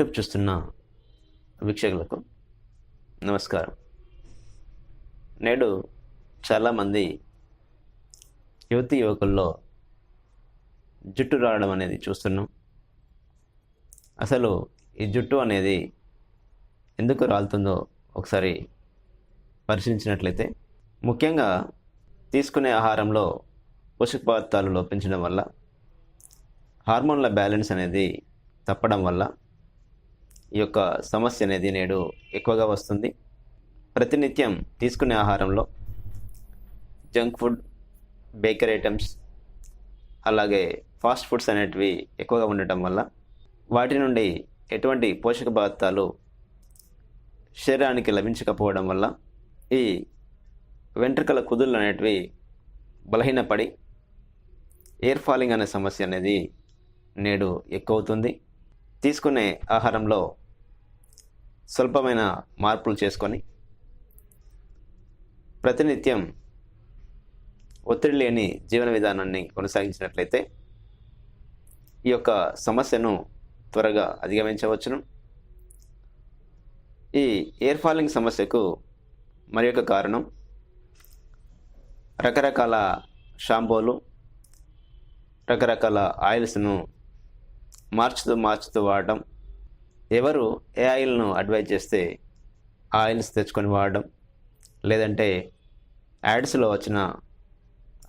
YouTube చూస్తున్న వీక్షకులకు నమస్కారం. నేడు చాలామంది యువకుల్లో జుట్టు రావడం అనేది చూస్తున్నాం. అసలు ఈ జుట్టు అనేది ఎందుకు రాలుతుందో ఒకసారి పరిశీలించినట్లయితే, ముఖ్యంగా తీసుకునే ఆహారంలో పోషక పదార్థాలు లోపించడం వల్ల, హార్మోన్ల బ్యాలెన్స్ అనేది తప్పడం వల్ల ఈ యొక్క సమస్య అనేది నేడు ఎక్కువగా వస్తుంది. ప్రతినిత్యం తీసుకునే ఆహారంలో జంక్ ఫుడ్, బేకరీ ఐటమ్స్, అలాగే ఫాస్ట్ ఫుడ్స్ అనేటివి ఎక్కువగా ఉండటం వల్ల వాటి నుండి ఎటువంటి పోషక పదార్థాలు శరీరానికి లభించకపోవడం వల్ల ఈ వెంట్రుకల కుదుళ్ళు అనేటివి బలహీనపడి ఎయిర్ ఫాలింగ్ అనే సమస్య అనేది నేడు ఎక్కువ అవుతుంది. తీసుకునే ఆహారంలో స్వల్పమైన మార్పులు చేసుకొని ప్రతినిత్యం ఒత్తిడి లేని జీవన విధానాన్ని కొనసాగించినట్లయితే ఈ యొక్క సమస్యను త్వరగా అధిగమించవచ్చును. ఈ ఎయిర్ ఫాలింగ్ సమస్యకు మరి యొక్క కారణం రకరకాల షాంపూలు, రకరకాల ఆయిల్స్ను మార్చుతూ వాడడం. ఎవరు ఏ ఆయిల్ను అడ్వైజ్ చేస్తే ఆ ఆయిల్స్ తెచ్చుకొని వాడడం, లేదంటే యాడ్స్లో వచ్చిన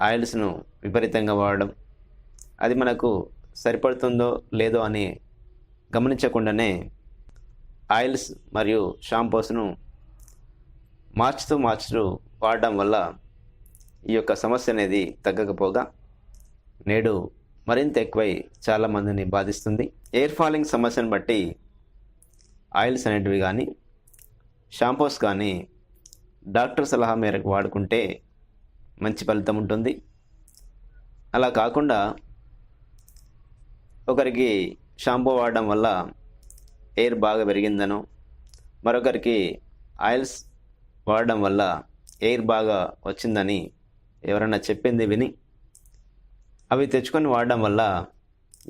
ఆయిల్స్ను విపరీతంగా వాడడం, అది మనకు సరిపడుతుందో లేదో అని గమనించకుండానే ఆయిల్స్ మరియు షాంపూస్ను మార్చుతూ వాడడం వల్ల ఈ యొక్క సమస్య అనేది తగ్గకపోగా నేడు మరింత ఎక్కువై చాలామందిని బాధిస్తుంది. ఎయిర్ ఫాలింగ్ సమస్యను బట్టి ఆయిల్స్ అనేటివి కానీ, షాంపూస్ కానీ డాక్టర్ సలహా మేరకు వాడుకుంటే మంచి ఫలితం ఉంటుంది. అలా కాకుండా ఒకరికి షాంపూ వాడడం వల్ల ఎయిర్ బాగా పెరిగిందనో, మరొకరికి ఆయిల్స్ వాడడం వల్ల ఎయిర్ బాగా వచ్చిందని ఎవరైనా చెప్పింది విని అవి తెచ్చుకొని వాడడం వల్ల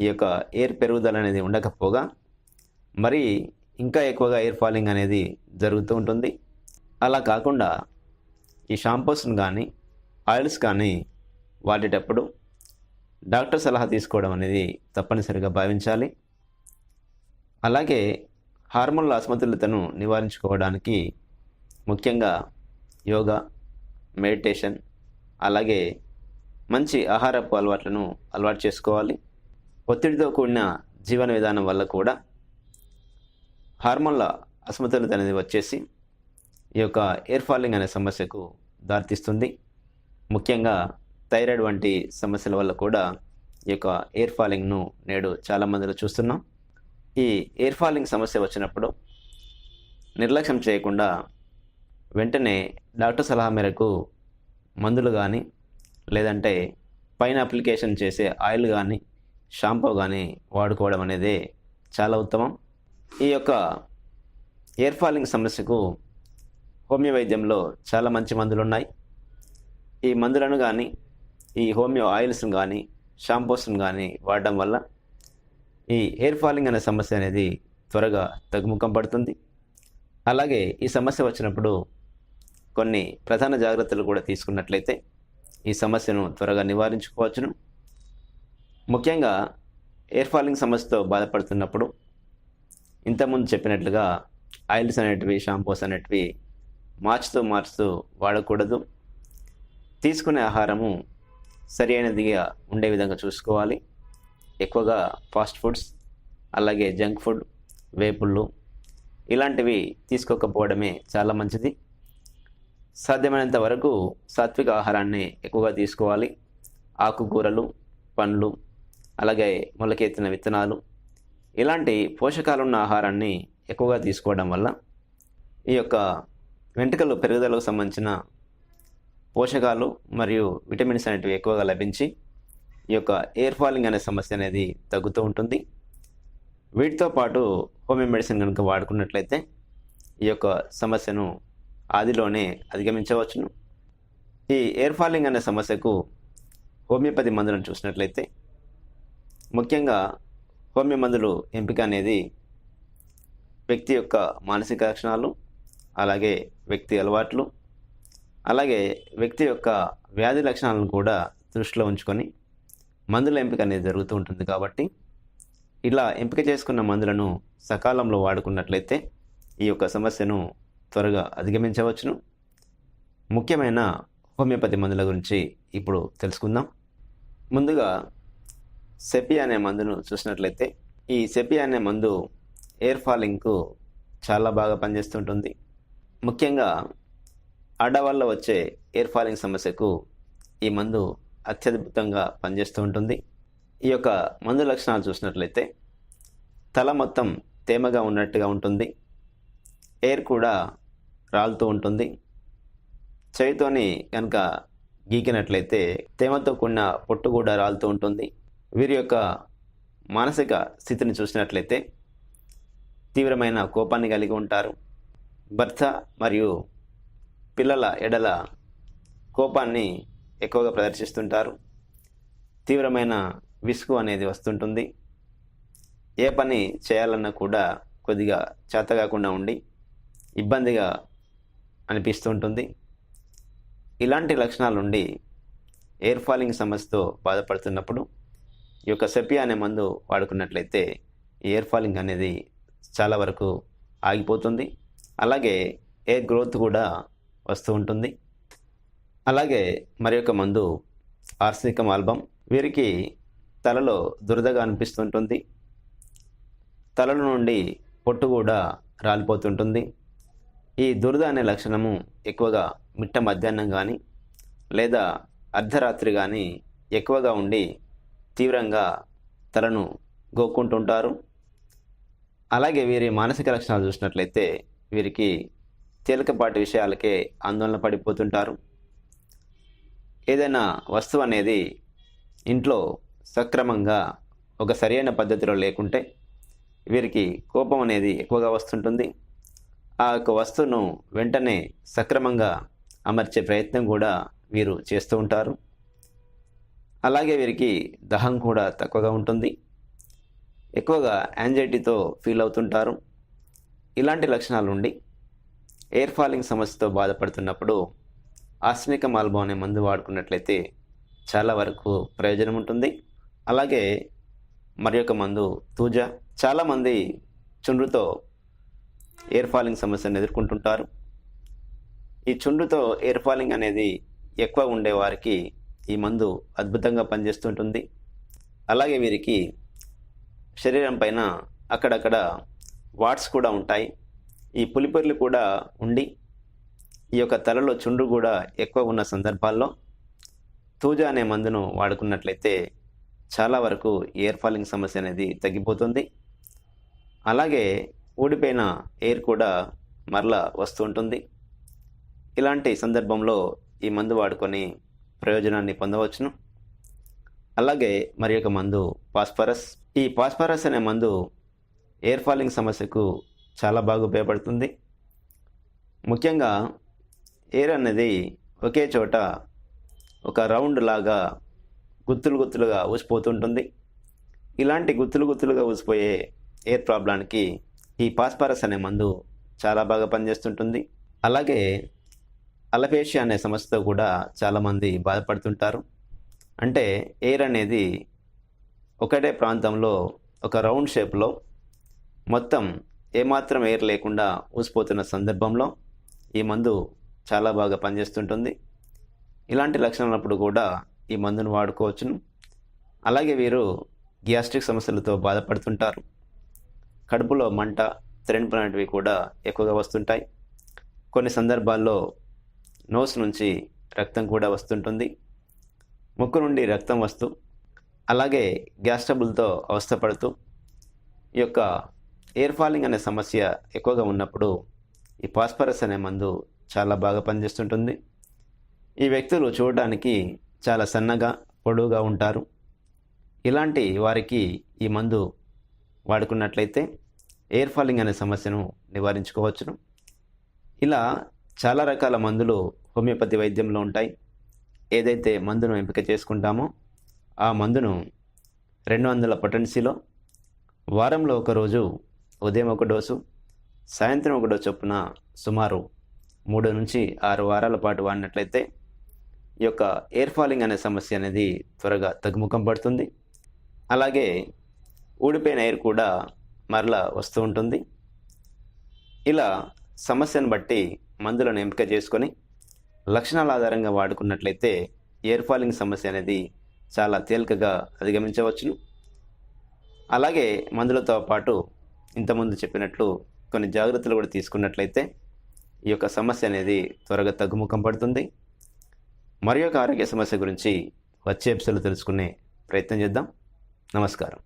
ఈ యొక్క ఎయిర్ పెరుగుదల అనేది ఉండకపోగా మరి ఇంకా ఎక్కువగా ఎయిర్ ఫాలింగ్ అనేది జరుగుతూ ఉంటుంది. అలా కాకుండా ఈ షాంపూస్ని కానీ, ఆయిల్స్ కానీ వాడేటప్పుడు డాక్టర్ సలహా తీసుకోవడం అనేది తప్పనిసరిగా భావించాలి. అలాగే హార్మోన్ల అసమతుల్యతను నివారించుకోవడానికి ముఖ్యంగా యోగా, మెడిటేషన్, అలాగే మంచి ఆహారపు అలవాటు చేసుకోవాలి. ఒత్తిడితో కూడిన జీవన విధానం వల్ల కూడా హార్మోన్ల అసమతుల్యత అనేది వచ్చేసి ఈ యొక్క ఎయిర్ ఫాలింగ్ అనే సమస్యకు దారితీస్తుంది. ముఖ్యంగా థైరాయిడ్ వంటి సమస్యల వల్ల కూడా ఈ యొక్క ఎయిర్ ఫాలింగ్ను నేడు చాలామందిలో చూస్తున్నాం. ఈ ఎయిర్ ఫాలింగ్ సమస్య వచ్చినప్పుడు నిర్లక్ష్యం చేయకుండా వెంటనే డాక్టర్ సలహా మేరకు మందులు కానీ, లేదంటే పైన అప్లికేషన్ చేసే ఆయిల్ కానీ, షాంపూ కానీ వాడుకోవడం అనేది చాలా ఉత్తమం. ఈ యొక్క ఎయిర్ ఫాలింగ్ సమస్యకు హోమియో వైద్యంలో చాలా మంచి మందులు ఉన్నాయి. ఈ మందులను కానీ, ఈ హోమియో ఆయిల్స్ను కానీ, షాంపూస్ను కానీ వాడడం వల్ల ఈ ఎయిర్ ఫాలింగ్ అనే సమస్య అనేది త్వరగా తగ్గుముఖం పడుతుంది. అలాగే ఈ సమస్య వచ్చినప్పుడు కొన్ని ప్రధాన జాగ్రత్తలు కూడా తీసుకున్నట్లయితే ఈ సమస్యను త్వరగా నివారించుకోవచ్చును. ముఖ్యంగా ఎయిర్ ఫాలింగ్ సమస్యతో బాధపడుతున్నప్పుడు ఇంతకుముందు చెప్పినట్లుగా ఆయిల్స్ అనేటివి, షాంపూస్ అనేటివి మార్చుతూ వాడకూడదు. తీసుకునే ఆహారము సరి అయినదిగా ఉండే విధంగా చూసుకోవాలి. ఎక్కువగా ఫాస్ట్ ఫుడ్స్, అలాగే జంక్ ఫుడ్, వేపుళ్ళు ఇలాంటివి తీసుకోకపోవడమే చాలా మంచిది. సాధ్యమైనంత వరకు సాత్విక ఆహారాన్ని ఎక్కువగా తీసుకోవాలి. ఆకుకూరలు, పండ్లు, అలాగే మొలకెత్తిన విత్తనాలు ఇలాంటి పోషకాలున్న ఆహారాన్ని ఎక్కువగా తీసుకోవడం వల్ల ఈ యొక్క వెంట్రుకలు పెరుగుదలకు సంబంధించిన పోషకాలు మరియు విటమిన్స్ అనేటివి ఎక్కువగా లభించి ఈ యొక్క ఎయిర్ ఫాలింగ్ అనే సమస్య అనేది తగ్గుతూ ఉంటుంది. వీటితో పాటు హోమియో మెడిసిన్ కనుక వాడుకున్నట్లయితే ఈ యొక్క సమస్యను ఆదిలోనే అధిగమించవచ్చును. ఈ ఎయిర్ ఫాలింగ్ అనే సమస్యకు హోమియోపతి మందులను చూసినట్లయితే ముఖ్యంగా హోమియో మందులు ఎంపిక అనేది వ్యక్తి యొక్క మానసిక లక్షణాలు, అలాగే వ్యక్తి అలవాట్లు, అలాగే వ్యక్తి యొక్క వ్యాధి లక్షణాలను కూడా దృష్టిలో ఉంచుకొని మందుల ఎంపిక అనేది జరుగుతూ ఉంటుంది. కాబట్టి ఇలా ఎంపిక చేసుకున్న మందులను సకాలంలో వాడుకున్నట్లయితే ఈ యొక్క సమస్యను త్వరగా అధిగమించవచ్చును. ముఖ్యమైన హోమియోపతి మందుల గురించి ఇప్పుడు తెలుసుకుందాం. ముందుగా సెపి అనే మందును చూసినట్లయితే ఈ సెపి అనే మందు ఎయిర్ ఫాలింగ్కు చాలా బాగా పనిచేస్తుంటుంది. ముఖ్యంగా ఆడవాళ్ళలో వచ్చే ఎయిర్ ఫాలింగ్ సమస్యకు ఈ మందు అత్యద్భుతంగా పనిచేస్తూ ఉంటుంది. ఈ యొక్క మందు లక్షణాలు చూసినట్లయితే తల మొత్తం తేమగా ఉన్నట్టుగా ఉంటుంది, ఎయిర్ కూడా రాలుతూ ఉంటుంది. చేయితోని కనుక గీకినట్లయితే తేమతో కూడిన పొట్టు కూడా రాలుతూ ఉంటుంది. వీరి యొక్క మానసిక స్థితిని చూసినట్లయితే తీవ్రమైన కోపాన్ని కలిగి ఉంటారు. భర్త మరియు పిల్లల ఎడల కోపాన్ని ఎక్కువగా ప్రదర్శిస్తుంటారు. తీవ్రమైన విసుగు అనేది వస్తుంటుంది. ఏ పని చేయాలన్నా కూడా కొద్దిగా చేతకాకుండా ఉండి ఇబ్బందిగా అనిపిస్తూ ఉంటుంది. ఇలాంటి లక్షణాల నుండి ఎయిర్ ఫాలింగ్ సమస్యతో బాధపడుతున్నప్పుడు ఈ యొక్క సెపి అనే మందు వాడుకున్నట్లయితే ఈ ఎయిర్ ఫాలింగ్ అనేది చాలా వరకు ఆగిపోతుంది. అలాగే ఎయిర్ గ్రోత్ కూడా వస్తూ ఉంటుంది. అలాగే మరి యొక్క మందు ఆర్సెనికం ఆల్బమ్. వీరికి తలలో దురదగా అనిపిస్తుంటుంది. తలలో నుండి పొట్టు కూడా రాలిపోతుంటుంది. ఈ దురద అనే లక్షణము ఎక్కువగా మిట్ట మధ్యాహ్నం కానీ లేదా అర్ధరాత్రి కానీ ఎక్కువగా ఉండి తీవ్రంగా తలను గోక్కుంటుంటారు. అలాగే వీరి మానసిక లక్షణాలు చూసినట్లయితే వీరికి తేలికపాటి విషయాలకే ఆందోళన పడిపోతుంటారు. ఏదైనా వస్తువు అనేది ఇంట్లో సక్రమంగా ఒక సరైన పద్ధతిలో లేకుంటే వీరికి కోపం అనేది ఎక్కువగా వస్తుంటుంది. ఆ యొక్క వస్తువును వెంటనే సక్రమంగా అమర్చే ప్రయత్నం కూడా వీరు చేస్తూ ఉంటారు. అలాగే వీరికి దహం కూడా తక్కువగా ఉంటుంది. ఎక్కువగా యాంగ్జైటీతో ఫీల్ అవుతుంటారు. ఇలాంటి లక్షణాలు ఉండి ఎయిర్ ఫాలింగ్ సమస్యతో బాధపడుతున్నప్పుడు ఆర్సెనికం ఆల్బమ్ అనే మందు వాడుకున్నట్లయితే చాలా వరకు ప్రయోజనం ఉంటుంది. అలాగే మరి యొక్క మందు తూజా. చాలామంది చుండ్రుతో ఎయిర్ ఫాలింగ్ సమస్యను ఎదుర్కొంటుంటారు. ఈ చుండ్రుతో ఎయిర్ ఫాలింగ్ అనేది ఎక్కువ ఉండే వారికి ఈ మందు అద్భుతంగా పనిచేస్తుంటుంది. అలాగే వీరికి శరీరం పైన అక్కడక్కడ వాట్స్ కూడా ఉంటాయి. ఈ పులిపొర్లు కూడా ఉండి ఈ యొక్క తలలో చుండ్రు కూడా ఎక్కువ ఉన్న సందర్భాల్లో తూజా అనే మందును వాడుకున్నట్లయితే చాలా వరకు ఎయిర్ ఫాలింగ్ సమస్య అనేది తగ్గిపోతుంది. అలాగే ఊడిపోయిన ఎయిర్ కూడా మరలా వస్తూ ఉంటుంది. ఇలాంటి సందర్భంలో ఈ మందు వాడుకొని ప్రయోజనాన్ని పొందవచ్చును. అలాగే మరి యొక్క మందు ఫాస్ఫరస్. ఈ ఫాస్ఫరస్ అనే మందు ఎయిర్ ఫాలింగ్ సమస్యకు చాలా బాగా ఉపయోగపడుతుంది. ముఖ్యంగా ఎయిర్ అనేది ఒకే చోట ఒక రౌండ్ లాగా గుత్తులు గుత్తులుగా ఊసిపోతుంటుంది. ఇలాంటి గుత్తులు గుత్తులుగా ఊసిపోయే ఎయిర్ ప్రాబ్లానికి ఈ ఫాస్ఫరస్ అనే మందు చాలా బాగా పనిచేస్తుంటుంది. అలాగే అలపేషియా అనే సమస్యతో కూడా చాలామంది బాధపడుతుంటారు. అంటే ఎయిర్ అనేది ఒకటే ప్రాంతంలో ఒక రౌండ్ షేప్లో మొత్తం ఏమాత్రం ఎయిర్ లేకుండా ఊసిపోతున్న సందర్భంలో ఈ మందు చాలా బాగా పనిచేస్తుంటుంది. ఇలాంటి లక్షణాలప్పుడు కూడా ఈ మందును వాడుకోవచ్చును. అలాగే వీరు గ్యాస్ట్రిక్ సమస్యలతో బాధపడుతుంటారు. కడుపులో మంట, త్రెంపు లాంటివి కూడా ఎక్కువగా వస్తుంటాయి. కొన్ని సందర్భాల్లో నోస్ నుంచి రక్తం కూడా వస్తుంటుంది. ముక్కు నుండి రక్తం వస్తూ అలాగే గ్యాస్ ట్రబుల్తో అవస్థపడుతూ ఈ యొక్క ఎయిర్ ఫాలింగ్ అనే సమస్య ఎక్కువగా ఉన్నప్పుడు ఈ ఫాస్ఫరస్ అనే మందు చాలా బాగా పనిచేస్తుంటుంది. ఈ వ్యక్తులు చూడడానికి చాలా సన్నగా పొడవుగా ఉంటారు. ఇలాంటి వారికి ఈ మందు వాడుకున్నట్లయితే ఎయిర్ ఫాలింగ్ అనే సమస్యను నివారించుకోవచ్చును. ఇలా చాలా రకాల మందులు హోమియోపతి వైద్యంలో ఉంటాయి. ఏదైతే మందును ఎంపిక చేసుకుంటామో ఆ మందును 200 పొటెన్సీలో వారంలో ఒక రోజు ఉదయం ఒక డోసు, సాయంత్రం ఒకటో చొప్పున సుమారు 3 నుంచి 6 వారాల పాటు వాడినట్లయితే ఈ యొక్క ఎయిర్ ఫాలింగ్ అనే సమస్య అనేది త్వరగా తగ్గుముఖం పడుతుంది. అలాగే ఊడిపోయిన ఎయిర్ కూడా మరలా వస్తూ ఉంటుంది. ఇలా సమస్యను బట్టి మందులను ఎంపిక చేసుకొని లక్షణాల ఆధారంగా వాడుకున్నట్లయితే ఎయిర్ ఫాలింగ్ సమస్య అనేది చాలా తేలికగా అధిగమించవచ్చును. అలాగే మందులతో పాటు ఇంతకుముందు చెప్పినట్లు కొన్ని జాగ్రత్తలు కూడా తీసుకున్నట్లయితే ఈ యొక్క సమస్య అనేది త్వరగా తగ్గుముఖం పడుతుంది. మరి యొక్క ఆరోగ్య సమస్య గురించి వచ్చే ఎపిసోడ్లో తెలుసుకునే ప్రయత్నం చేద్దాం. నమస్కారం.